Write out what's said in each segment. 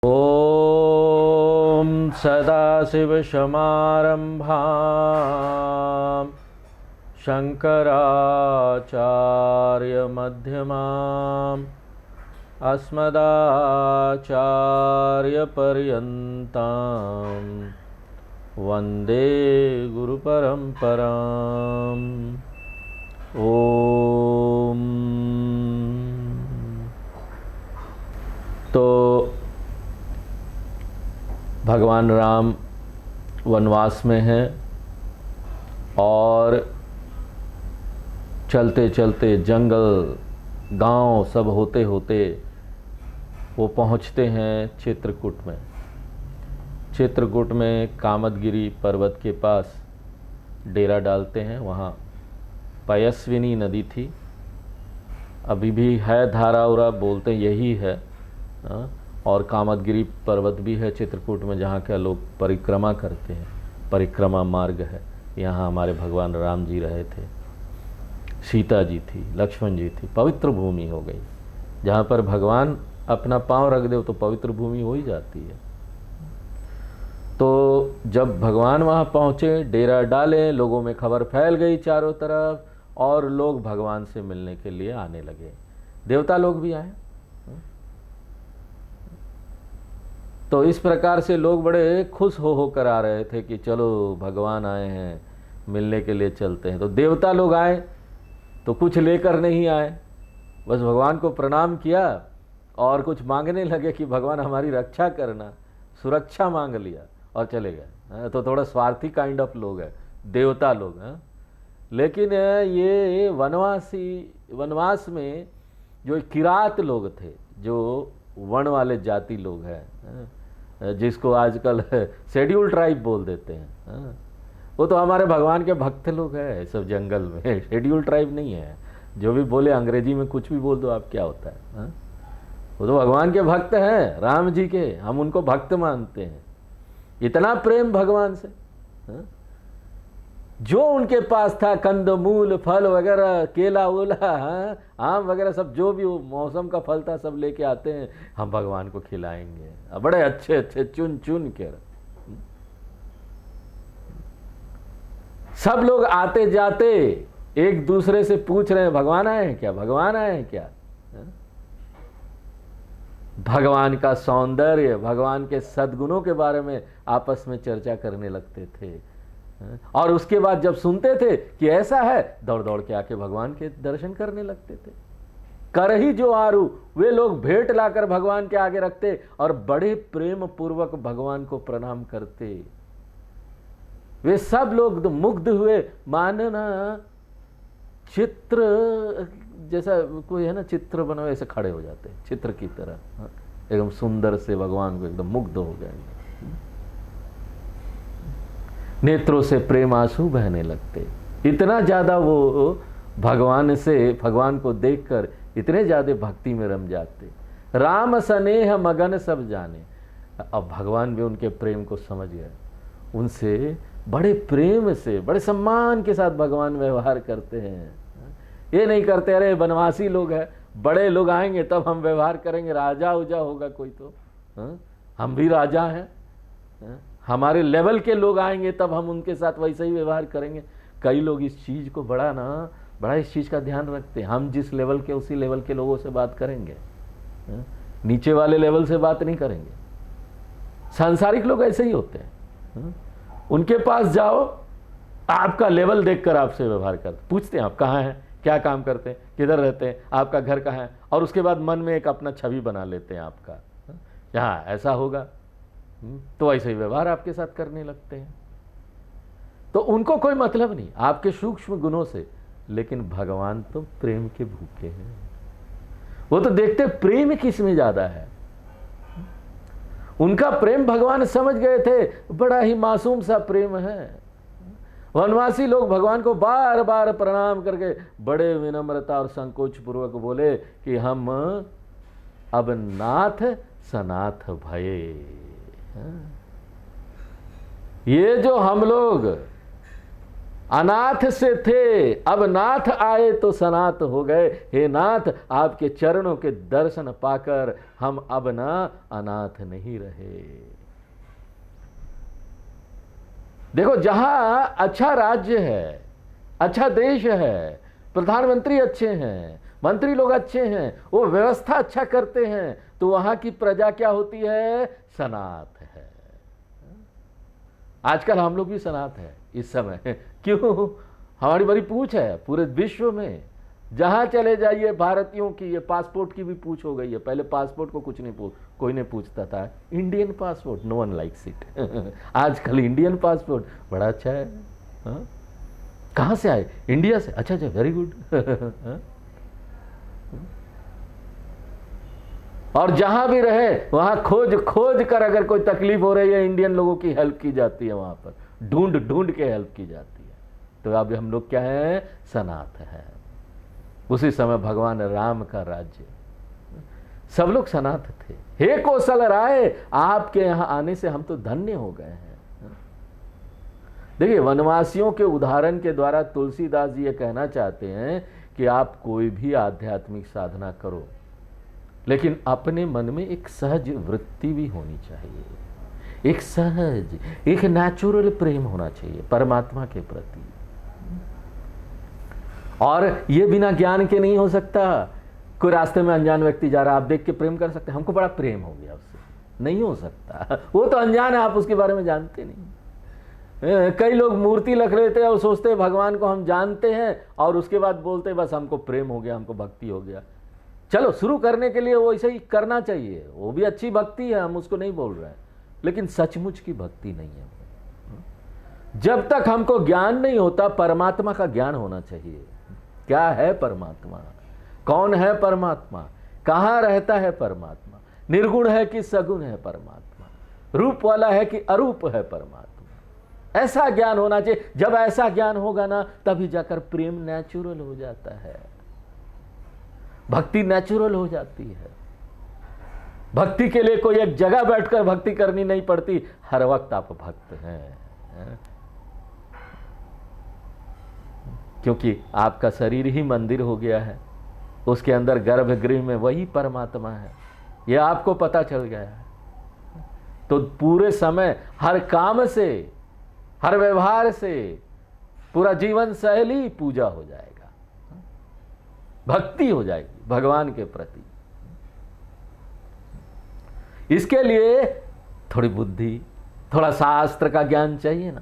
ॐ सदाशिवसमारम्भां शङ्कराचार्यमध्यमाम् अस्मदाचार्यपर्यन्तां वन्दे गुरुपरम्पराम्। ॐ तो भगवान राम वनवास में हैं और चलते चलते जंगल गांव सब होते होते वो पहुंचते हैं चित्रकूट में। चित्रकूट में कामदगिरी पर्वत के पास डेरा डालते हैं। वहाँ पयस्विनी नदी थी, अभी भी है, धारा उरा बोलते यही है। और कामदगिरी पर्वत भी है चित्रकूट में, जहाँ के लोग परिक्रमा करते हैं, परिक्रमा मार्ग है। यहाँ हमारे भगवान राम जी रहे थे, सीता जी थी, लक्ष्मण जी थी। पवित्र भूमि हो गई, जहाँ पर भगवान अपना पांव रख दे तो पवित्र भूमि हो ही जाती है। तो जब भगवान वहाँ पहुँचे, डेरा डाले, लोगों में खबर फैल गई चारों तरफ और लोग भगवान से मिलने के लिए आने लगे। देवता लोग भी आए। तो इस प्रकार से लोग बड़े खुश होकर आ रहे थे कि चलो भगवान आए हैं, मिलने के लिए चलते हैं। तो देवता लोग आए तो कुछ लेकर नहीं आए, बस भगवान को प्रणाम किया और कुछ मांगने लगे कि भगवान हमारी रक्षा करना, सुरक्षा मांग लिया और चले गए। तो थोड़ा स्वार्थी काइंड ऑफ लोग हैं देवता लोग। लेकिन ये वनवास में जो किरात लोग थे, जो वन वाले जाति लोग हैं, जिसको आजकल शेड्यूल ट्राइब बोल देते हैं, वो तो हमारे भगवान के भक्त लोग हैं। सब जंगल में शेड्यूल ट्राइब नहीं है। जो भी बोले अंग्रेजी में कुछ भी बोल दो आप, क्या होता है? वो तो भगवान के भक्त हैं, राम जी के। हम उनको भक्त मानते हैं। इतना प्रेम भगवान से, जो उनके पास था कंदमूल फल वगैरह, केला वेला, आम वगैरह, सब जो भी मौसम का फल था सब लेके आते हैं, हम भगवान को खिलाएंगे। बड़े अच्छे अच्छे चुन चुन कर सब लोग आते जाते एक दूसरे से पूछ रहे हैं, भगवान आए हैं क्या, भगवान आए हैं क्या। भगवान का सौंदर्य, भगवान के सद्गुणों के बारे में आपस में चर्चा करने लगते थे। और उसके बाद जब सुनते थे कि ऐसा है, दौड़ दौड़ के आके भगवान के दर्शन करने लगते थे। कर ही जो आरू, वे लोग भेंट लाकर भगवान के आगे रखते और बड़े प्रेम पूर्वक भगवान को प्रणाम करते। वे सब लोग मुग्ध हुए, मानना चित्र जैसा कोई है ना, चित्र बना ऐसे खड़े हो जाते, चित्र की तरह एकदम सुंदर से भगवान को एकदम मुग्ध हो गए। नेत्रों से प्रेम आंसू बहने लगते। इतना ज्यादा वो भगवान को देखकर इतने ज्यादा भक्ति में रम जाते। राम स्नेह मगन सब जाने। अब भगवान भी उनके प्रेम को समझ गए। उनसे बड़े प्रेम से, बड़े सम्मान के साथ भगवान व्यवहार करते हैं। ये नहीं करते अरे वनवासी लोग हैं, बड़े लोग आएंगे तब हम व्यवहार करेंगे, राजा उजा होगा कोई तो, हम भी राजा हैं, हमारे लेवल के लोग आएंगे तब हम उनके साथ वैसे ही व्यवहार करेंगे। कई लोग इस चीज़ को बड़ा इस चीज़ का ध्यान रखते हैं। हम जिस लेवल के, उसी लेवल के लोगों से बात करेंगे, नीचे वाले लेवल से बात नहीं करेंगे। सांसारिक लोग ऐसे ही होते हैं। उनके पास जाओ, आपका लेवल देखकर आपसे व्यवहार करते, पूछते हैं आप कहाँ हैं, क्या काम करते हैं, किधर रहते हैं, आपका घर कहाँ है, और उसके बाद मन में एक अपना छवि बना लेते हैं आपका, यहाँ ऐसा होगा तो ऐसे ही व्यवहार आपके साथ करने लगते हैं। तो उनको कोई मतलब नहीं आपके सूक्ष्म गुणों से, लेकिन भगवान तो प्रेम के भूखे हैं। वो तो देखते प्रेम किस में ज्यादा है। उनका प्रेम भगवान समझ गए थे, बड़ा ही मासूम सा प्रेम है। वनवासी लोग भगवान को बार बार प्रणाम करके बड़े विनम्रता और संकोच पूर्वक बोले कि हम अब नाथ सनाथ भये। ये जो हम लोग अनाथ से थे, अब नाथ आए तो सनाथ हो गए। हे नाथ, आपके चरणों के दर्शन पाकर हम अब ना अनाथ नहीं रहे। देखो, जहां अच्छा राज्य है, अच्छा देश है, प्रधानमंत्री अच्छे हैं, मंत्री लोग अच्छे हैं, वो व्यवस्था अच्छा करते हैं, तो वहां की प्रजा क्या होती है? सनाथ है। आजकल हम लोग भी सनाथ है इस समय। क्यों? हमारी बड़ी पूछ है पूरे विश्व में। जहां चले जाइए भारतीयों की, ये पासपोर्ट की भी पूछ हो गई है। पहले पासपोर्ट को कोई नहीं पूछता था। Indian passport, no one likes it. आजकल इंडियन पासपोर्ट बड़ा अच्छा है। हाँ? कहां से आए? इंडिया से। अच्छा अच्छा, वेरी गुड। और जहां भी रहे वहां खोज खोज कर अगर कोई तकलीफ हो रही है, इंडियन लोगों की हेल्प की जाती है, वहां पर ढूंढ ढूंढ के हेल्प की जाती है। तो अब हम लोग क्या हैं? सनाथ हैं। उसी समय भगवान राम का राज्य, सब लोग सनाथ थे। हे कौशल राय, आपके यहां आने से हम तो धन्य हो गए हैं। देखिए, वनवासियों के उदाहरण के द्वारा तुलसीदास जी ये कहना चाहते हैं कि आप कोई भी आध्यात्मिक साधना करो, लेकिन अपने मन में एक सहज वृत्ति भी होनी चाहिए, एक सहज, एक नेचुरल प्रेम होना चाहिए परमात्मा के प्रति। और ये बिना ज्ञान के नहीं हो सकता। कोई रास्ते में अनजान व्यक्ति जा रहा है, आप देख के प्रेम कर सकते हैं? हमको बड़ा प्रेम हो गया उससे, नहीं हो सकता। वो तो अनजान है, आप उसके बारे में जानते नहीं। कई लोग मूर्ति रख लेते हैं और सोचते हैं भगवान को हम जानते हैं, और उसके बाद बोलते हैं बस हमको प्रेम हो गया, हमको भक्ति हो गया। चलो, शुरू करने के लिए वो ऐसे ही करना चाहिए, वो भी अच्छी भक्ति है, हम उसको नहीं बोल रहे हैं, लेकिन सचमुच की भक्ति नहीं है। जब तक हमको ज्ञान नहीं होता, परमात्मा का ज्ञान होना चाहिए। क्या है परमात्मा? कौन है परमात्मा? कहां रहता है परमात्मा? निर्गुण है कि सगुण है परमात्मा? रूप वाला है कि अरूप है परमात्मा? ऐसा ज्ञान होना चाहिए। जब ऐसा ज्ञान होगा ना, तभी जाकर प्रेम नेचुरल हो जाता है, भक्ति नेचुरल हो जाती है। भक्ति के लिए कोई एक जगह बैठकर भक्ति करनी नहीं पड़ती, हर वक्त आप भक्त हैं। क्योंकि आपका शरीर ही मंदिर हो गया है, उसके अंदर गर्भगृह में वही परमात्मा है, यह आपको पता चल गया है। तो पूरे समय हर काम से, हर व्यवहार से, पूरा जीवन शैली पूजा हो जाएगा, भक्ति हो जाएगी भगवान के प्रति। इसके लिए थोड़ी बुद्धि, थोड़ा शास्त्र का ज्ञान चाहिए ना।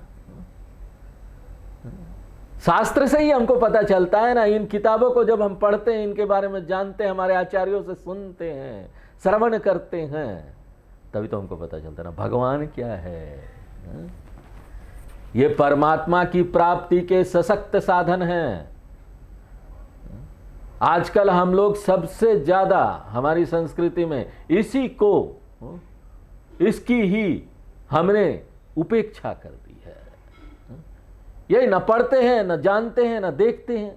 शास्त्र से ही हमको पता चलता है ना। इन किताबों को जब हम पढ़ते हैं, इनके बारे में जानते हैं, हमारे आचार्यों से सुनते हैं, श्रवण करते हैं, तभी तो हमको पता चलता है ना भगवान क्या है। ये परमात्मा की प्राप्ति के सशक्त साधन हैं। आजकल हम लोग सबसे ज्यादा हमारी संस्कृति में इसी को, इसकी ही हमने उपेक्षा कर दी है। यही न पढ़ते हैं, न जानते हैं, न देखते हैं।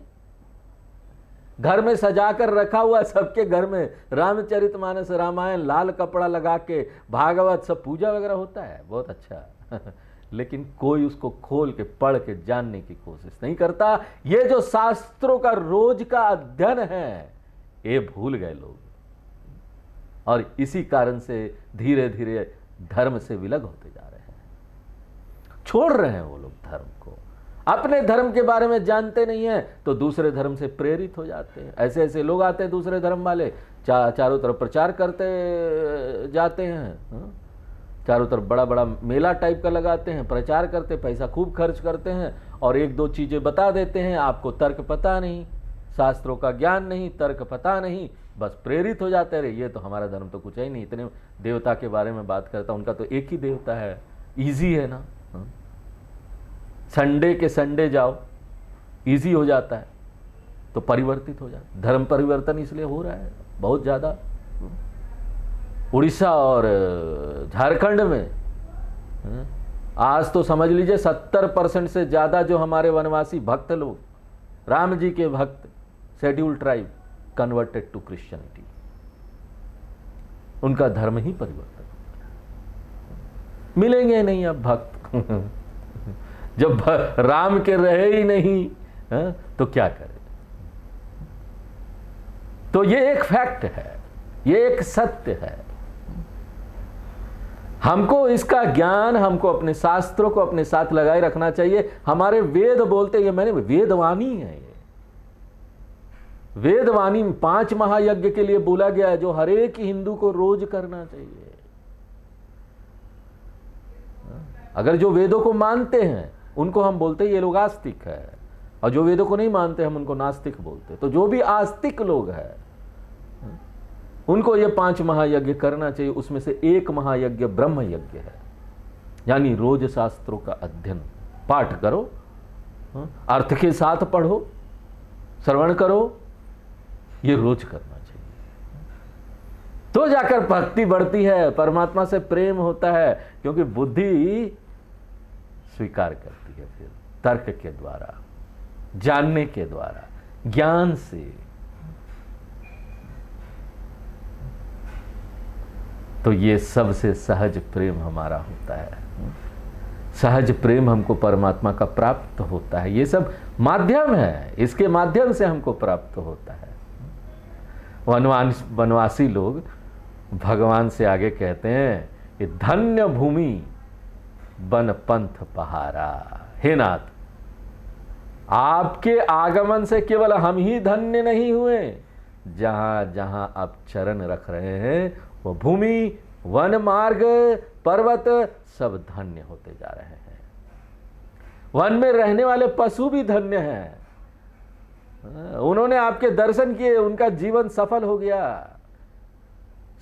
घर में सजाकर रखा हुआ, सबके घर में रामचरितमानस, रामायण, लाल कपड़ा लगा के भागवत, सब पूजा वगैरह होता है, बहुत अच्छा। लेकिन कोई उसको खोल के पढ़ के जानने की कोशिश नहीं करता। ये जो शास्त्रों का रोज का अध्ययन है, ये भूल गए लोग, और इसी कारण से धीरे धीरे धर्म से विलग होते जा रहे हैं, छोड़ रहे हैं वो लोग धर्म को। अपने धर्म के बारे में जानते नहीं हैं तो दूसरे धर्म से प्रेरित हो जाते हैं। ऐसे ऐसे लोग आते हैं दूसरे धर्म वाले, चारों तरफ प्रचार करते जाते हैं, चारों तरफ बड़ा बड़ा मेला टाइप का लगाते हैं, प्रचार करते, पैसा खूब खर्च करते हैं, और एक दो चीज़ें बता देते हैं। आपको तर्क पता नहीं, शास्त्रों का ज्ञान नहीं, तर्क पता नहीं, बस प्रेरित हो जाते रहे। ये तो हमारा धर्म तो कुछ है ही नहीं, इतने देवता के बारे में बात करता, उनका तो एक ही देवता है, इजी है ना। संडे के संडे जाओ, इजी हो जाता है, तो परिवर्तित हो जाता है। धर्म परिवर्तन इसलिए हो रहा है बहुत ज़्यादा। उड़ीसा और झारखंड में आज तो समझ लीजिए 70% से ज़्यादा जो हमारे वनवासी भक्त लोग, राम जी के भक्त, schedule tribe, converted to Christianity. उनका धर्म ही परिवर्तन। मिलेंगे नहीं अब भक्त। जब राम के रहे ही नहीं तो क्या करे। तो ये एक फैक्ट है, ये एक सत्य है। हमको इसका ज्ञान, हमको अपने शास्त्रों को अपने साथ लगाए रखना चाहिए। हमारे वेद बोलते, ये मैंने वेदवाणी है, ये वेदवाणी में 5 महायज्ञ के लिए बोला गया है, जो हर एक हिंदू को रोज करना चाहिए। अगर जो वेदों को मानते हैं उनको हम बोलते हैं ये लोग आस्तिक है, और जो वेदों को नहीं मानते हम उनको नास्तिक बोलते हैं। तो जो भी आस्तिक लोग हैं उनको ये 5 महायज्ञ करना चाहिए। उसमें से एक महायज्ञ ब्रह्म यज्ञ है, यानी रोज शास्त्रों का अध्ययन पाठ करो, अर्थ के साथ पढ़ो, श्रवण करो, ये रोज करना चाहिए। तो जाकर भक्ति बढ़ती है, परमात्मा से प्रेम होता है, क्योंकि बुद्धि स्वीकार करती है फिर तर्क के द्वारा, जानने के द्वारा, ज्ञान से। तो ये सबसे सहज प्रेम हमारा होता है। सहज प्रेम हमको परमात्मा का प्राप्त होता है। ये सब माध्यम है, इसके माध्यम से हमको प्राप्त होता है। वनवासी लोग भगवान से आगे कहते हैं कि धन्य भूमि बन पंथ पहारा। हे नाथ, आपके आगमन से केवल हम ही धन्य नहीं हुए, जहां जहां आप चरण रख रहे हैं वो भूमि, वन, मार्ग, पर्वत सब धन्य होते जा रहे हैं। वन में रहने वाले पशु भी धन्य हैं, उन्होंने आपके दर्शन किए, उनका जीवन सफल हो गया।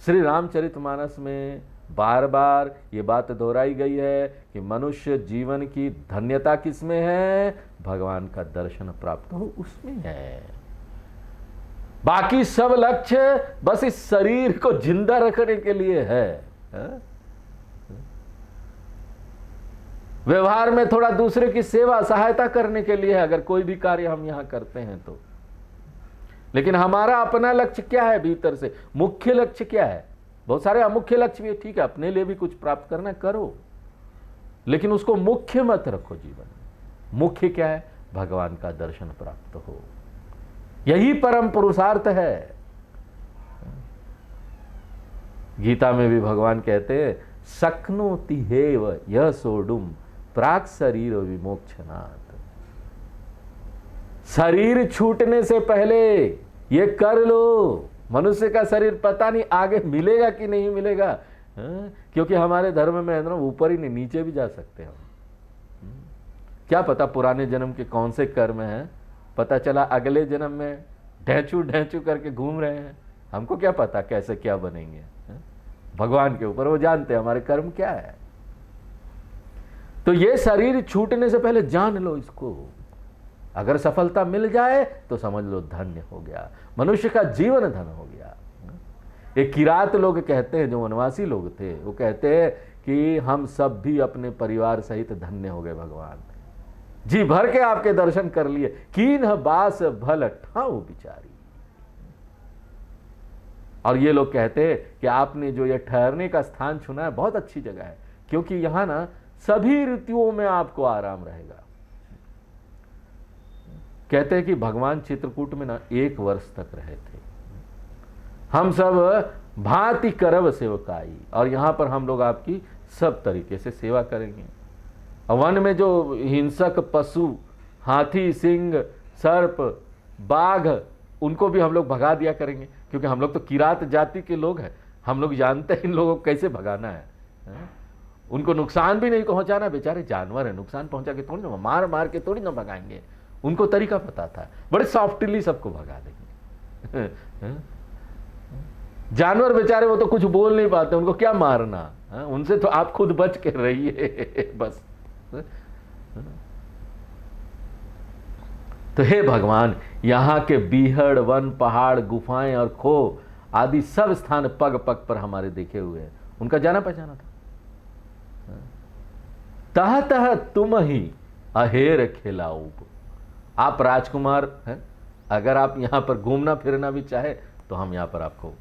श्री रामचरितमानस में बार बार ये बात दोहराई गई है कि मनुष्य जीवन की धन्यता किसमें है? भगवान का दर्शन प्राप्त हो उसमें है। बाकी सब लक्ष्य बस इस शरीर को जिंदा रखने के लिए है। व्यवहार में थोड़ा दूसरे की सेवा सहायता करने के लिए है, अगर कोई भी कार्य हम यहां करते हैं तो। लेकिन हमारा अपना लक्ष्य क्या है? भीतर से मुख्य लक्ष्य क्या है? बहुत सारे अमुख्य लक्ष्य भी, ठीक है, अपने लिए भी कुछ प्राप्त करना करो, लेकिन उसको मुख्य मत रखो जीवन में। मुख्य क्या है? भगवान का दर्शन प्राप्त हो, यही परम पुरुषार्थ है। गीता में भी भगवान कहते हैं शक्नोति हेव यह सोडुम प्राक शरीर विमोक्षनात्। शरीर छूटने से पहले ये कर लो। मनुष्य का शरीर पता नहीं आगे मिलेगा कि नहीं मिलेगा, क्योंकि हमारे धर्म में है ना, ऊपर ही नहीं नीचे भी जा सकते हम। क्या पता पुराने जन्म के कौन से कर्म हैं, पता चला अगले जन्म में ढैचू ढैचू करके घूम रहे हैं। हमको क्या पता कैसे क्या बनेंगे? भगवान के ऊपर वो जानते हैं हमारे कर्म क्या है। तो ये शरीर छूटने से पहले जान लो इसको। अगर सफलता मिल जाए तो समझ लो धन्य हो गया, मनुष्य का जीवन धन हो गया। एक किरात लोग कहते हैं, जो वनवासी लोग थे, वो कहते हैं कि हम सब भी अपने परिवार सहित धन्य हो गए भगवान, जी भर के आपके दर्शन कर लिए। कीन्ह बास भल ठाऊ बिचारी। और ये लोग कहते हैं कि आपने जो ये ठहरने का स्थान चुना है बहुत अच्छी जगह है, क्योंकि यहां ना सभी ऋतुओं में आपको आराम रहेगा। कहते हैं कि भगवान चित्रकूट में ना 1 वर्ष तक रहे थे। हम सब भांति करब सेवकाई, और यहां पर हम लोग आपकी सब तरीके से सेवा करेंगे। वन में जो हिंसक पशु, हाथी, सिंह, सर्प, बाघ, उनको भी हम लोग भगा दिया करेंगे, क्योंकि हम लोग तो किरात जाति के लोग हैं। हम लोग जानते हैं इन लोगों को कैसे भगाना है। उनको नुकसान भी नहीं पहुंचाना, बेचारे जानवर है, नुकसान पहुंचा के थोड़ी ना, मार मार के थोड़ी ना भगाएंगे। उनको तरीका पता था, बड़े सॉफ्टली सबको भगा देंगे। जानवर बेचारे वो तो कुछ बोल नहीं पाते, उनको क्या मारना, उनसे तो आप खुद बच के रहिए बस। तो हे भगवान, यहाँ के बीहड़, वन, पहाड़, गुफाएं और खो आदि सब स्थान पग पग पर हमारे देखे हुए हैं, उनका जाना पहचाना था। तह तह तुम ही अहेर खिलाऊब। आप राजकुमार हैं, अगर आप यहाँ पर घूमना फिरना भी चाहे तो हम यहाँ पर आपको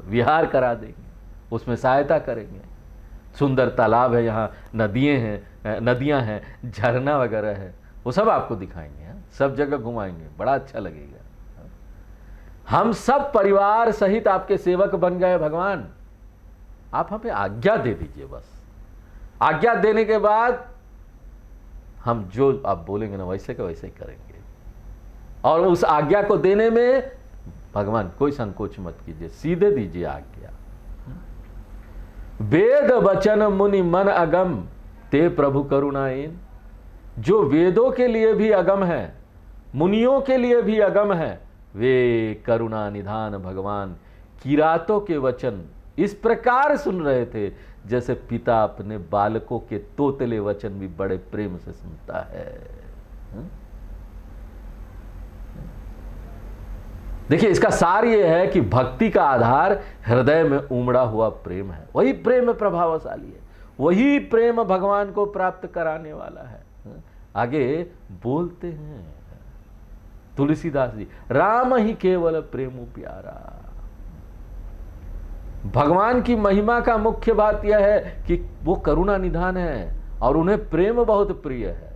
विहार करा देंगे, उसमें सहायता करेंगे। सुंदर तालाब है, यहाँ नदियाँ हैं, झरना वगैरह है, वो सब आपको दिखाएंगे। सब जगह घुमाएंगे, बड़ा अच्छा लगेगा। हम सब परिवार सहित आपके सेवक बन गए भगवान, आप हमें आज्ञा दे दीजिए। बस आज्ञा देने के बाद हम जो आप बोलेंगे ना वैसे का वैसे ही करेंगे। और उस आज्ञा को देने में भगवान कोई संकोच मत कीजिए, सीधे दीजिए आज्ञा। वेद वचन मुनि मन अगम ते प्रभु करुणाइन। जो वेदों के लिए भी अगम है, मुनियों के लिए भी अगम है, वे करुणा निधान भगवान किरातों के वचन इस प्रकार सुन रहे थे जैसे पिता अपने बालकों के तोतले वचन भी बड़े प्रेम से सुनता है। देखिए, इसका सार यह है कि भक्ति का आधार हृदय में उमड़ा हुआ प्रेम है। वही प्रेम प्रभावशाली है, वही प्रेम भगवान को प्राप्त कराने वाला है। आगे बोलते हैं तुलसीदास जी, राम ही केवल प्रेम प्यारा। भगवान की महिमा का मुख्य बात यह है कि वो करुणा निधान है और उन्हें प्रेम बहुत प्रिय है।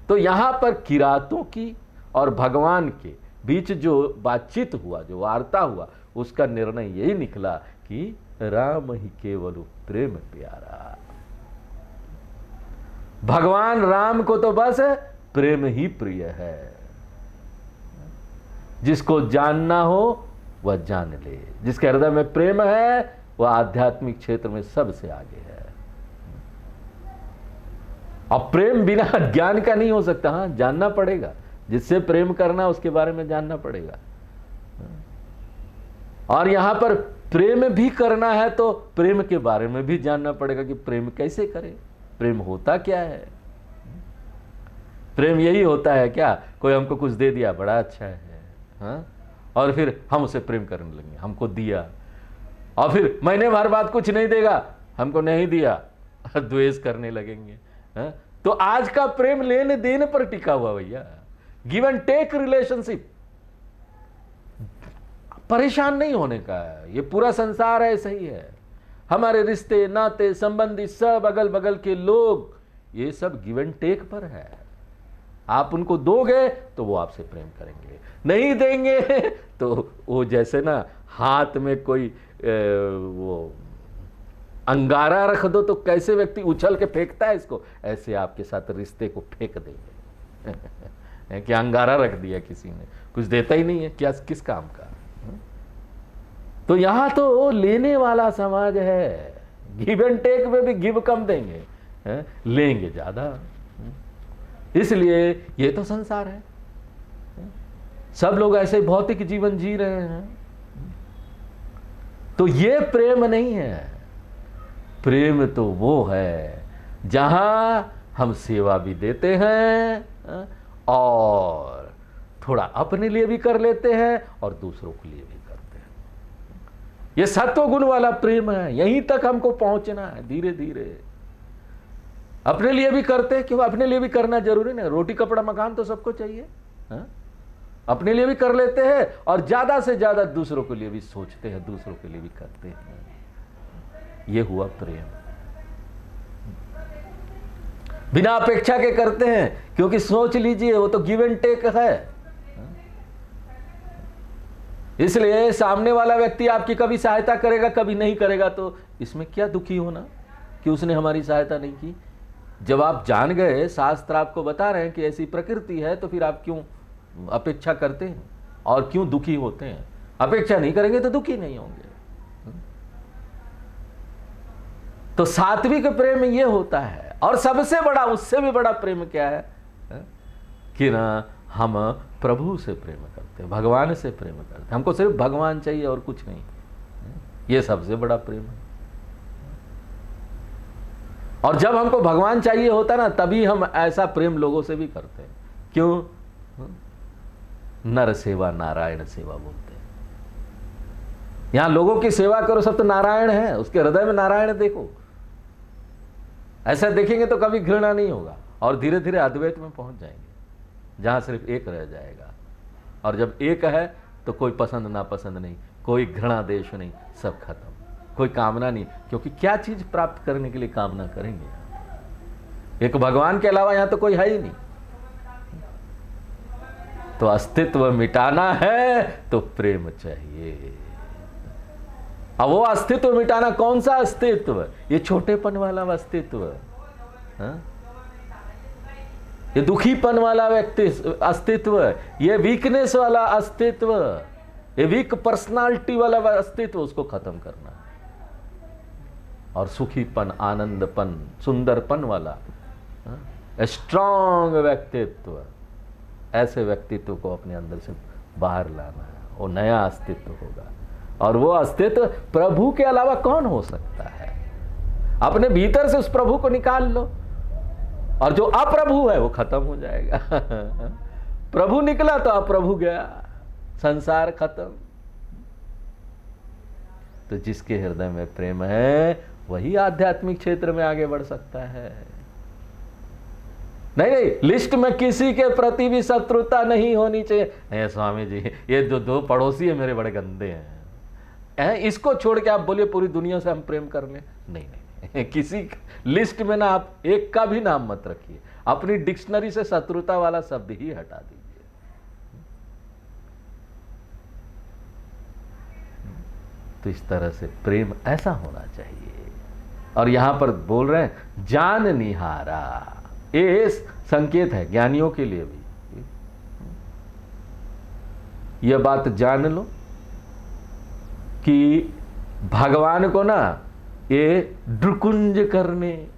तो यहां पर किरातों की और भगवान के बीच जो बातचीत हुआ, जो वार्ता हुआ, उसका निर्णय यही निकला कि राम ही केवल प्रेम प्यारा। भगवान राम को तो बस प्रेम ही प्रिय है। जिसको जानना हो वह जान ले, जिसके हृदय में प्रेम है वह आध्यात्मिक क्षेत्र में सबसे आगे है। अब प्रेम बिना ज्ञान का नहीं हो सकता। हाँ, जानना पड़ेगा, जिससे प्रेम करना उसके बारे में जानना पड़ेगा। और यहां पर प्रेम भी करना है तो प्रेम के बारे में भी जानना पड़ेगा कि प्रेम कैसे करें, प्रेम होता क्या है। प्रेम यही होता है क्या, कोई हमको कुछ दे दिया, बड़ा अच्छा है, हाँ? और फिर हम उसे प्रेम करने लगे, हमको दिया, और फिर महीने भर बाद कुछ नहीं देगा, हमको नहीं दिया, द्वेष करने लगेंगे। हाँ? तो आज का प्रेम लेने देने पर टिका हुआ भैया, गिव एंड टेक रिलेशनशिप, परेशान नहीं होने का है। ये पूरा संसार ऐसा ही है। हमारे रिश्ते नाते संबंधी सब अगल बगल के लोग, ये सब गिव एंड टेक पर है। आप उनको दोगे तो वो आपसे प्रेम करेंगे, नहीं देंगे तो वो जैसे ना हाथ में कोई वो अंगारा रख दो तो कैसे व्यक्ति उछल के फेंकता है इसको, ऐसे आपके साथ रिश्ते को फेंक देंगे। कि अंगारा रख दिया किसी ने, कुछ देता ही नहीं है, क्या किस काम का। तो यहां तो लेने वाला समाज है, गिव एंड टेक में भी गिव कम देंगे, लेंगे ज्यादा। इसलिए ये तो संसार है, सब लोग ऐसे भौतिक जीवन जी रहे हैं। तो ये प्रेम नहीं है। प्रेम तो वो है जहां हम सेवा भी देते हैं और थोड़ा अपने लिए भी कर लेते हैं और दूसरों के लिए भी करते हैं। ये सत्व गुण वाला प्रेम है, यहीं तक हमको पहुंचना है धीरे धीरे। अपने लिए भी करते हैं, क्यों अपने लिए भी करना जरूरी नहीं, रोटी कपड़ा मकान तो सबको चाहिए। हा? अपने लिए भी कर लेते हैं और ज्यादा से ज्यादा दूसरों के लिए भी सोचते हैं, दूसरों के लिए भी करते हैं। ये हुआ प्रेम। बिना अपेक्षा के करते हैं, क्योंकि सोच लीजिए वो तो गिव एंड टेक है। इसलिए सामने वाला व्यक्ति आपकी कभी सहायता करेगा, कभी नहीं करेगा, तो इसमें क्या दुखी होना कि उसने हमारी सहायता नहीं की। जब आप जान गए, शास्त्र आपको बता रहे हैं कि ऐसी प्रकृति है, तो फिर आप क्यों अपेक्षा करते हैं और क्यों दुखी होते हैं। अपेक्षा नहीं करेंगे तो दुखी नहीं होंगे। तो सात्विक प्रेम ये होता है। और सबसे बड़ा, उससे भी बड़ा प्रेम क्या है कि ना हम प्रभु से प्रेम करते हैं, भगवान से प्रेम करते हैं। हमको सिर्फ भगवान चाहिए और कुछ नहीं। ये सबसे बड़ा प्रेम है। और जब हमको भगवान चाहिए होता ना, तभी हम ऐसा प्रेम लोगों से भी करते हैं। क्यों? नर सेवा नारायण सेवा बोलते हैं। यहां लोगों की सेवा करो, सब तो नारायण है, उसके हृदय में नारायण देखो। ऐसा देखेंगे तो कभी घृणा नहीं होगा और धीरे धीरे अद्वैत में पहुंच जाएंगे, जहां सिर्फ एक रह जाएगा। और जब एक है तो कोई पसंद नापसंद नहीं, कोई घृणा देश नहीं, सब खत्म। कोई कामना नहीं, क्योंकि क्या चीज प्राप्त करने के लिए कामना करेंगे? एक भगवान के अलावा यहां तो कोई है ही नहीं। तो अस्तित्व मिटाना है तो प्रेम चाहिए। अब वो अस्तित्व मिटाना कौन सा अस्तित्व? ये छोटेपन वाला अस्तित्व, ये दुखीपन वाला व्यक्ति अस्तित्व, ये वीकनेस वाला अस्तित्व, ये वीक पर्सनालिटी वाला अस्तित्व, उसको खत्म करना है। और सुखीपन, आनंदपन, सुंदरपन वाला स्ट्रांग व्यक्तित्व, ऐसे व्यक्तित्व को अपने अंदर से बाहर लाना है। वो नया अस्तित्व होगा, और वो अस्तित्व प्रभु के अलावा कौन हो सकता है? अपने भीतर से उस प्रभु को निकाल लो, और जो अप्रभु है वो खत्म हो जाएगा। प्रभु निकला तो अप्रभु गया, संसार खत्म। तो जिसके हृदय में प्रेम है वही आध्यात्मिक क्षेत्र में आगे बढ़ सकता है। नहीं, लिस्ट में किसी के प्रति भी शत्रुता नहीं होनी चाहिए। नहीं स्वामी जी, ये जो दो पड़ोसी है मेरे बड़े गंदे हैं, इसको छोड़ के आप बोलिए पूरी दुनिया से हम प्रेम कर लें। नहीं, किसी लिस्ट में ना आप एक का भी नाम मत रखिए। अपनी डिक्शनरी से शत्रुता वाला शब्द ही हटा दीजिए। तो इस तरह से प्रेम ऐसा होना चाहिए। और यहां पर बोल रहे हैं जान निहारा, ये संकेत है ज्ञानियों के लिए भी। यह बात जान लो कि भगवान को ना ये ड्रुकुंज करने,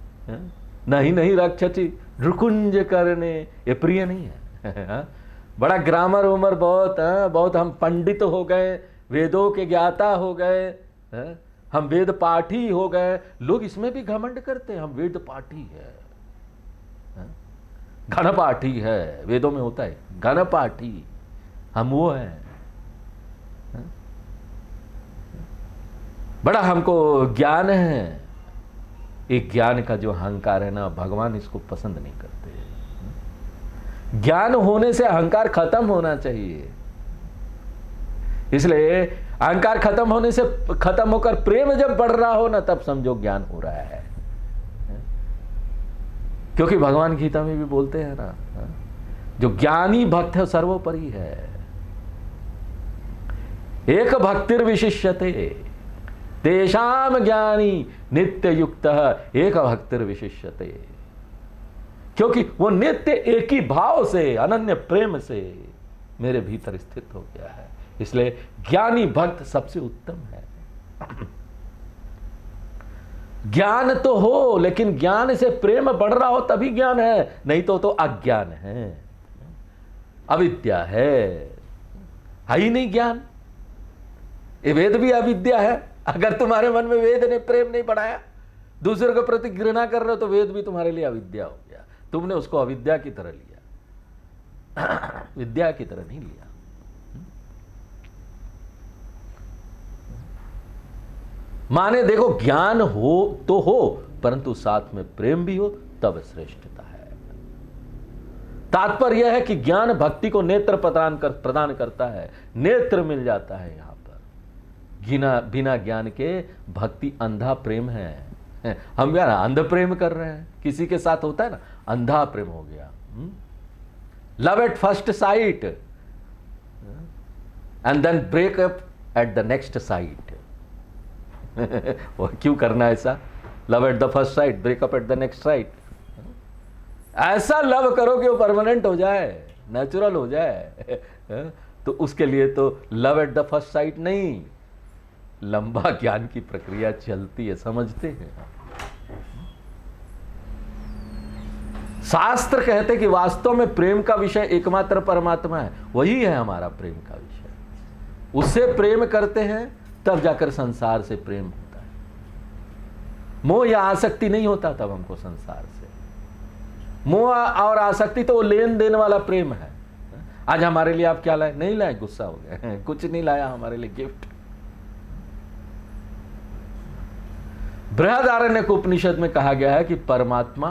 नहीं रक्षति, ड्रुकुंज करने ये प्रिय नहीं है। बड़ा ग्रामर उमर बहुत हम पंडित हो गए, वेदों के ज्ञाता हो गए, हम वेद पाठी हो गए। लोग इसमें भी घमंड करते हैं, हम वेद पाठी है, घन पाठी है। वेदों में होता है घन पाठी, हम वो हैं। बड़ा हमको ज्ञान है। एक ज्ञान का जो अहंकार है ना, भगवान इसको पसंद नहीं करते। ज्ञान होने से अहंकार खत्म होना चाहिए। इसलिए अहंकार खत्म होने से, खत्म होकर प्रेम जब बढ़ रहा हो ना, तब समझो ज्ञान हो रहा है। क्योंकि भगवान गीता में भी बोलते हैं ना, जो ज्ञानी भक्त है सर्वोपरि है। एक भक्तिर विशिष्यते तेषाम ज्ञानी नित्य युक्त एक भक्तिर विशिष्यते। क्योंकि वो नित्य एक ही भाव से, अनन्य प्रेम से मेरे भीतर स्थित हो गया है। इसलिए ज्ञानी भक्त सबसे उत्तम है। ज्ञान तो हो, लेकिन ज्ञान से प्रेम बढ़ रहा हो तभी ज्ञान है, नहीं तो अज्ञान है, अविद्या है ही नहीं ज्ञान। ये वेद भी अविद्या है। अगर तुम्हारे मन में वेद ने प्रेम नहीं बढ़ाया, दूसरे के प्रति घृणा कर रहे हो, तो वेद भी तुम्हारे लिए अविद्या हो गया। तुमने उसको अविद्या की तरह लिया, विद्या की तरह नहीं लिया। माने देखो, ज्ञान हो तो हो, परंतु साथ में प्रेम भी हो, तब श्रेष्ठता है। तात्पर्य यह है कि ज्ञान भक्ति को नेत्र प्रदान करता है, नेत्र मिल जाता है। यहां पर बिना ज्ञान के भक्ति अंधा प्रेम है। हम यार अंध प्रेम कर रहे हैं, किसी के साथ होता है ना, अंधा प्रेम हो गया। Love at first sight and then break up at the next sight. वो क्यों करना ऐसा? Love at the first sight, breakup at the next sight. ऐसा लव करो कि वो परमानेंट हो जाए, नेचुरल हो जाए। तो उसके लिए तो love at the first site नहीं, लंबा ज्ञान की प्रक्रिया चलती है, समझते हैं। शास्त्र कहते कि वास्तव में प्रेम का विषय एकमात्र परमात्मा है, वही है हमारा प्रेम का विषय। उससे प्रेम करते हैं तब जाकर संसार से प्रेम होता है। मोह या आसक्ति नहीं होता तब हमको संसार से। मोह और आसक्ति तो वो लेन देन वाला प्रेम है। आज हमारे लिए आप क्या लाए? नहीं लाए, गुस्सा हो गए, कुछ नहीं लाया हमारे लिए गिफ्ट। बृहदारण्यक उपनिषद में कहा गया है कि परमात्मा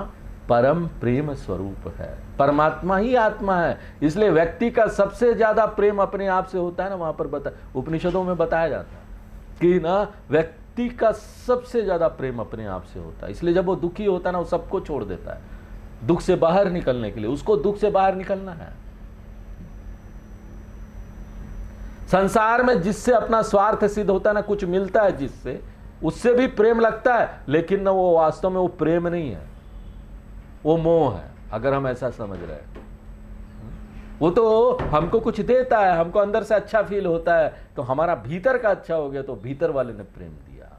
परम प्रेम स्वरूप है। परमात्मा ही आत्मा है, इसलिए व्यक्ति का सबसे ज्यादा प्रेम अपने आप से होता है ना। वहां पर उपनिषदों में बताया जाता है कि ना व्यक्ति का सबसे ज्यादा प्रेम अपने आप से होता है। इसलिए जब वो दुखी होता है ना, वो सबको छोड़ देता है दुख से बाहर निकलने के लिए। उसको दुख से बाहर निकलना है। संसार में जिससे अपना स्वार्थ सिद्ध होता है ना, कुछ मिलता है जिससे, उससे भी प्रेम लगता है, लेकिन ना वो वास्तव में वो प्रेम नहीं है, वो मोह है। अगर हम ऐसा समझ रहे हैं, वो तो हमको कुछ देता है, हमको अंदर से अच्छा फील होता है, तो हमारा भीतर का अच्छा हो गया, तो भीतर वाले ने प्रेम दिया।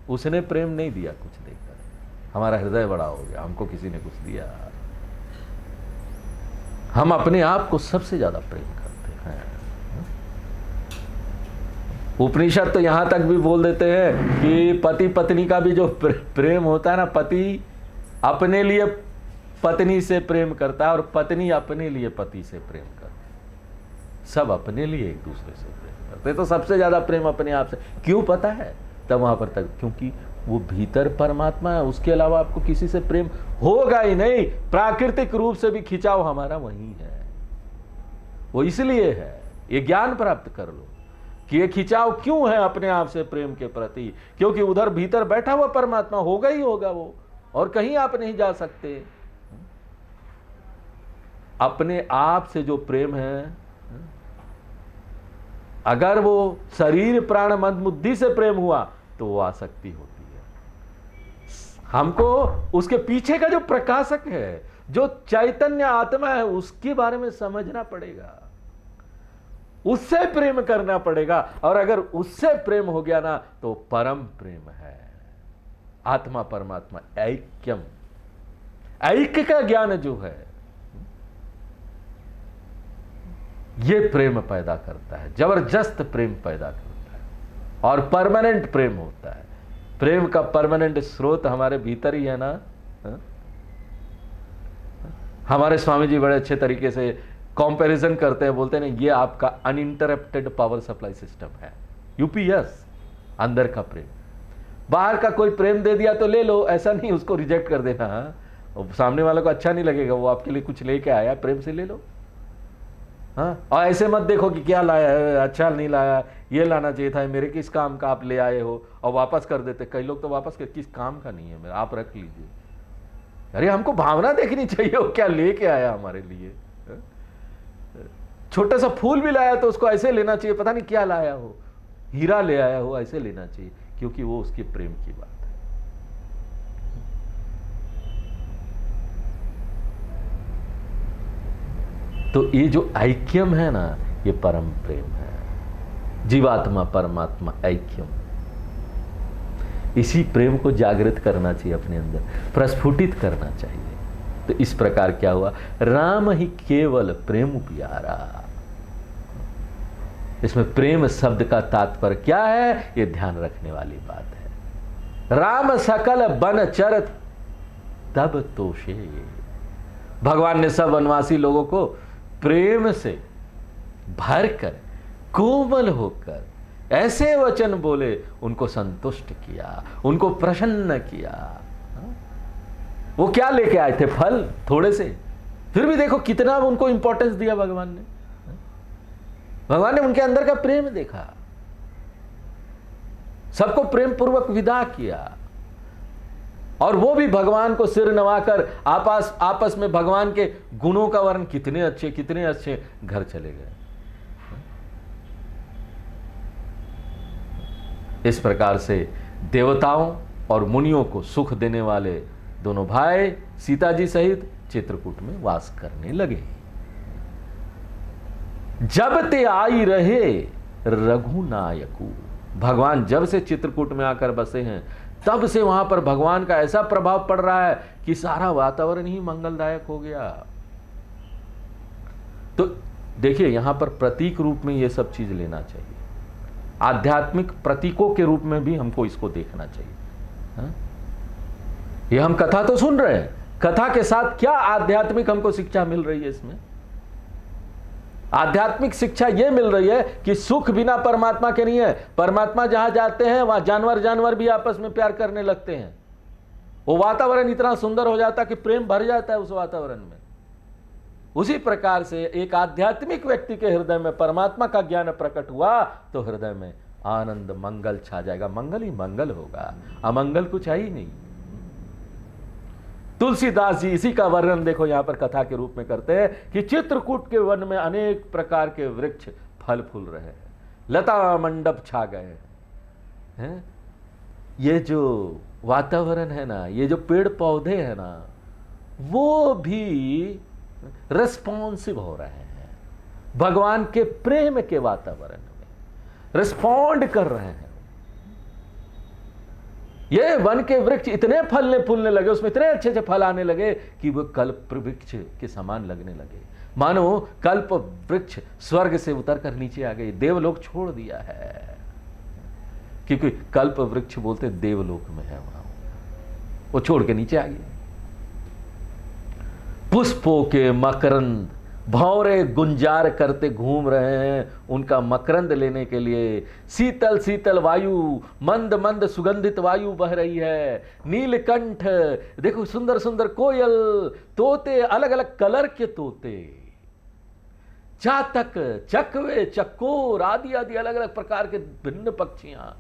उसने प्रेम नहीं दिया कुछ देकर, हमारा हृदय बड़ा हो गया, हमको किसी ने कुछ दिया। हम अपने आप को सबसे ज्यादा प्रेम करते हैं। उपनिषद तो यहां तक भी बोल देते हैं कि पति पत्नी का भी जो प्रेम होता है ना, पति अपने लिए पत्नी से प्रेम करता है और पत्नी अपने लिए पति से प्रेम करती है। सब अपने लिए एक दूसरे से प्रेम करते हैं। तो सबसे ज्यादा प्रेम अपने आप से क्यों पता है तब वहां पर तक, क्योंकि वो भीतर परमात्मा है, उसके अलावा आपको किसी से प्रेम होगा ही नहीं। प्राकृतिक रूप से भी खिंचाव हमारा वही है, वो इसलिए है। ये ज्ञान प्राप्त कर लो कि ये खिंचाव क्यों है अपने आप से प्रेम के प्रति, क्योंकि उधर भीतर बैठा हुआ परमात्मा होगा ही होगा वो, और कहीं आप नहीं जा सकते। अपने आप से जो प्रेम है, अगर वो शरीर प्राण मन बुद्धि से प्रेम हुआ तो वो आसक्ति होती है। हमको उसके पीछे का जो प्रकाशक है, जो चैतन्य आत्मा है, उसके बारे में समझना पड़ेगा, उससे प्रेम करना पड़ेगा। और अगर उससे प्रेम हो गया ना, तो परम प्रेम है। आत्मा परमात्मा ऐक्यम, ऐक्य का ज्ञान जो है, ये प्रेम पैदा करता है, जबरदस्त प्रेम पैदा करता है, और परमानेंट प्रेम होता है। प्रेम का परमानेंट स्रोत हमारे भीतर ही है ना। हमारे स्वामी जी बड़े अच्छे तरीके से कंपैरिजन करते हैं, बोलते हैं ये आपका अनइंटरप्टेड पावर सप्लाई सिस्टम है, यूपीएस, अंदर का प्रेम। बाहर का कोई प्रेम दे दिया तो ले लो, ऐसा नहीं उसको रिजेक्ट कर देना। हाँ, सामने वाले को अच्छा नहीं लगेगा, वो आपके लिए कुछ लेके आया, प्रेम से ले लो। हाँ, और ऐसे मत देखो कि क्या लाया है, अच्छा नहीं लाया, ये लाना चाहिए था, मेरे किस काम का आप ले आए हो, और वापस कर देते। कई लोग तो वापस कर, किस काम का नहीं है मेरा, आप रख लीजिए। अरे हमको भावना देखनी चाहिए, वो क्या लेके आया हमारे लिए। छोटा सा फूल भी लाया तो उसको ऐसे लेना चाहिए, पता नहीं क्या लाया हो, हीरा ले आया हो, ऐसे लेना चाहिए, क्योंकि वो उसके प्रेम की बात है। तो ये जो ऐक्यम है ना, ये परम प्रेम है। जीवात्मा परमात्मा ऐक्यम, इसी प्रेम को जागृत करना चाहिए अपने अंदर, प्रस्फुटित करना चाहिए। तो इस प्रकार क्या हुआ, राम ही केवल प्रेम प्यारा। इसमें प्रेम शब्द का तात्पर्य क्या है, ये ध्यान रखने वाली बात है। राम सकल बन चर तब तोषे। भगवान ने सब वनवासी लोगों को प्रेम से भरकर, कोमल होकर ऐसे वचन बोले, उनको संतुष्ट किया, उनको प्रसन्न किया। वो क्या लेके आए थे, फल थोड़े से, फिर भी देखो कितना उनको इंपॉर्टेंस दिया भगवान ने। भगवान ने उनके अंदर का प्रेम देखा, सबको प्रेम पूर्वक विदा किया, और वो भी भगवान को सिर नवाकर आपस में भगवान के गुणों का वर्णन, कितने अच्छे घर चले गए। इस प्रकार से देवताओं और मुनियों को सुख देने वाले दोनों भाई सीता जी सहित चित्रकूट में वास करने लगे। जब ते आई रहे रघुनायकू, भगवान जब से चित्रकूट में आकर बसे हैं, तब से वहां पर भगवान का ऐसा प्रभाव पड़ रहा है कि सारा वातावरण ही मंगलदायक हो गया। तो देखिए, यहां पर प्रतीक रूप में यह सब चीज लेना चाहिए, आध्यात्मिक प्रतीकों के रूप में भी हमको इसको देखना चाहिए। हा? ये हम कथा तो सुन रहे हैं, कथा के साथ क्या आध्यात्मिक हमको शिक्षा मिल रही है इसमें? आध्यात्मिक शिक्षा यह मिल रही है कि सुख बिना परमात्मा के नहीं है। परमात्मा जहां जाते हैं वहां जानवर भी आपस में प्यार करने लगते हैं। वो वातावरण इतना सुंदर हो जाता है कि प्रेम भर जाता है उस वातावरण में। उसी प्रकार से एक आध्यात्मिक व्यक्ति के हृदय में परमात्मा का ज्ञान प्रकट हुआ तो हृदय में आनंद मंगल छा जाएगा। मंगल ही मंगल होगा, अमंगल कुछ है ही नहीं। तुलसीदास जी इसी का वर्णन देखो यहां पर कथा के रूप में करते हैं कि चित्रकूट के वन में अनेक प्रकार के वृक्ष फल फूल रहे हैं, लता मंडप छा गए हैं। ये जो वातावरण है ना, ये जो पेड़ पौधे हैं ना, वो भी रिस्पॉन्सिव हो रहे हैं भगवान के प्रेम के वातावरण में, रिस्पॉन्ड कर रहे हैं। ये वन के वृक्ष इतने फलने फूलने लगे, उसमें इतने अच्छे अच्छे फल आने लगे कि वो कल्प वृक्ष के समान लगने लगे, मानो कल्प वृक्ष स्वर्ग से उतरकर नीचे आ गए, देवलोक छोड़ दिया है। क्योंकि कल्प वृक्ष बोलते देवलोक में है, वहां वो छोड़ के नीचे आ गया। पुष्पों के मकरंद भौरे गुंजार करते घूम रहे हैं उनका मकरंद लेने के लिए। शीतल शीतल वायु, मंद मंद सुगंधित वायु बह रही है। नीलकंठ देखो, सुंदर सुंदर कोयल, तोते, अलग अलग कलर के तोते, चातक, चकवे, चकोर आदि आदि अलग अलग प्रकार के भिन्न पक्षियां,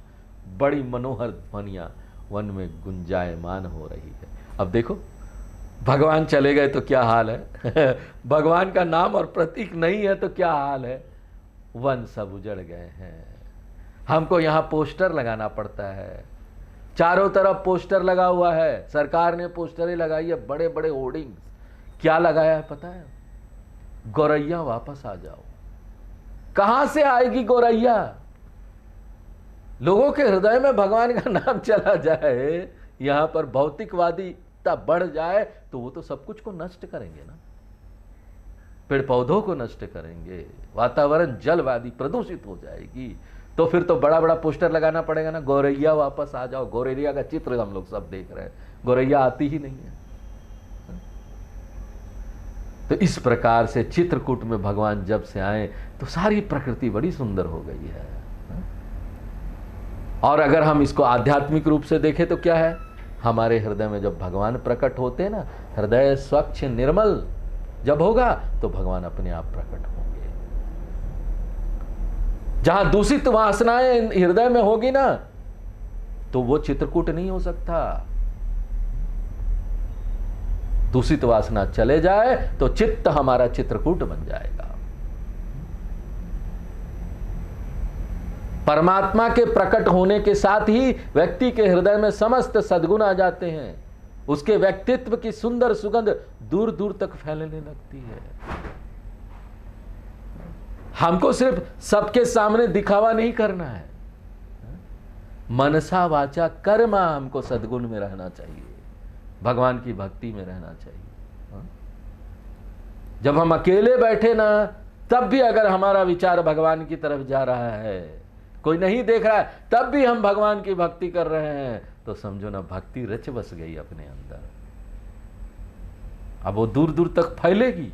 बड़ी मनोहर ध्वनियां वन में गुंजायमान हो रही है। अब देखो भगवान चले गए तो क्या हाल है भगवान का नाम और प्रतीक नहीं है तो क्या हाल है। वन सब उजड़ गए हैं। हमको यहां पोस्टर लगाना पड़ता है, चारों तरफ पोस्टर लगा हुआ है, सरकार ने पोस्टरें लगाई है, बड़े बड़े होर्डिंग्स। क्या लगाया है पता है? गौरैया वापस आ जाओ। कहां से आएगी गौरैया? लोगों के हृदय में भगवान का नाम चला जाए, यहां पर भौतिकवादीता बढ़ जाए तो वो तो सब कुछ को नष्ट करेंगे ना, पेड़ पौधों को नष्ट करेंगे, वातावरण जलवादी प्रदूषित हो जाएगी। तो फिर तो बड़ा बड़ा पोस्टर लगाना पड़ेगा ना, गौरैया वापस आ जाओ। गौरैया का चित्र हम लोग सब देख रहे हैं, गौरैया आती ही नहीं है। तो इस प्रकार से चित्रकूट में भगवान जब से आए तो सारी प्रकृति बड़ी सुंदर हो गई है। और अगर हम इसको आध्यात्मिक रूप से देखें तो क्या है, हमारे हृदय में जब भगवान प्रकट होते हैं ना, हृदय स्वच्छ निर्मल जब होगा तो भगवान अपने आप प्रकट होंगे। जहां दूषित वासनाएं हृदय में होगी ना, तो वो चित्रकूट नहीं हो सकता। दूषित वासना चले जाए तो चित्त हमारा चित्रकूट बन जाएगा। परमात्मा के प्रकट होने के साथ ही व्यक्ति के हृदय में समस्त सद्गुण आ जाते हैं। उसके व्यक्तित्व की सुंदर सुगंध दूर दूर तक फैलने लगती है। हमको सिर्फ सबके सामने दिखावा नहीं करना है, मनसा वाचा कर्मा हमको सद्गुण में रहना चाहिए, भगवान की भक्ति में रहना चाहिए। जब हम अकेले बैठे ना, तब भी अगर हमारा विचार भगवान की तरफ जा रहा है, कोई नहीं देख रहा है, तब भी हम भगवान की भक्ति कर रहे हैं, तो समझो ना भक्ति रच बस गई अपने अंदर। अब वो दूर दूर तक फैलेगी।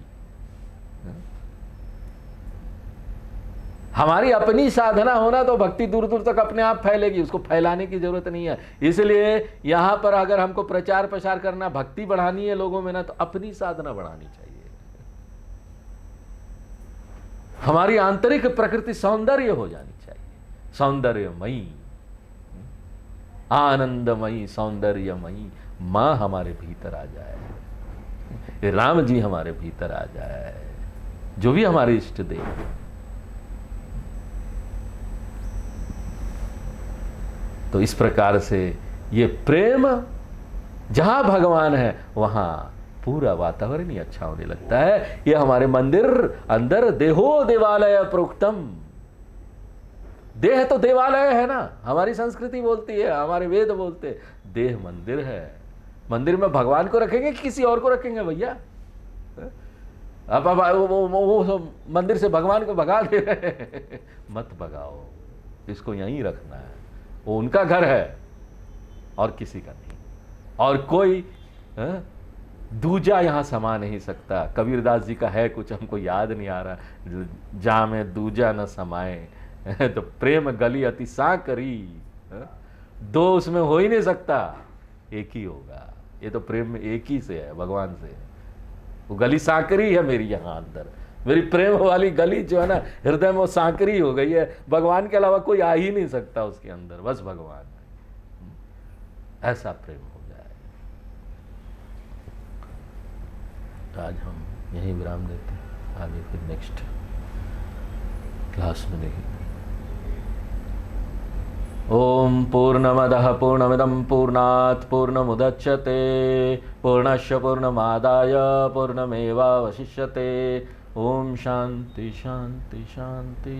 हमारी अपनी साधना होना तो भक्ति दूर दूर तक अपने आप फैलेगी, उसको फैलाने की जरूरत नहीं है। इसलिए यहां पर अगर हमको प्रचार प्रसार करना, भक्ति बढ़ानी है लोगों में ना, तो अपनी साधना बढ़ानी चाहिए। हमारी आंतरिक प्रकृति सौंदर्य हो जानी चाहिए, सौंदर्यमयी, आनंदमयी, सौंदर्यमयी मां हमारे भीतर आ जाए, राम जी हमारे भीतर आ जाए, जो भी हमारे इष्ट देव। तो इस प्रकार से ये प्रेम जहां भगवान है वहां पूरा वातावरण ही अच्छा होने लगता है। ये हमारे मंदिर अंदर देहो देवालय प्रोक्तम, देह तो देवालय है ना, हमारी संस्कृति बोलती है, हमारे वेद बोलते हैं, देह मंदिर है। मंदिर में भगवान को रखेंगे कि किसी और को रखेंगे भैया? अब वो मंदिर से भगवान को भगा दे रहे हैं। मत भगाओ, इसको यहीं रखना है, वो उनका घर है और किसी का नहीं। और कोई दूजा यहां समा नहीं सकता। कबीरदास जी का है कुछ, हमको याद नहीं आ रहा, जा में दूजा न समाए तो प्रेम गली अति सांकरी, दो उसमें हो ही नहीं सकता, एक ही होगा। ये तो प्रेम में एक ही से है, भगवान से। वो गली सांकरी है मेरी यहां अंदर, मेरी प्रेम वाली गली जो है ना हृदय में वो सांकरी हो गई है, भगवान के अलावा कोई आ ही नहीं सकता उसके अंदर, बस भगवान। ऐसा प्रेम हो जाए। तो आज हम यहीं विराम देते हैं, आगे फिर नेक्स्ट क्लास में देखेंगे। ओम पूर्णमदः पूर्णमिदं पूर्णात् पूर्णमुदच्यते पूर्णस्य पूर्णमादाय पूर्णमेवावशिष्यते। ओम शांति शांति शांति।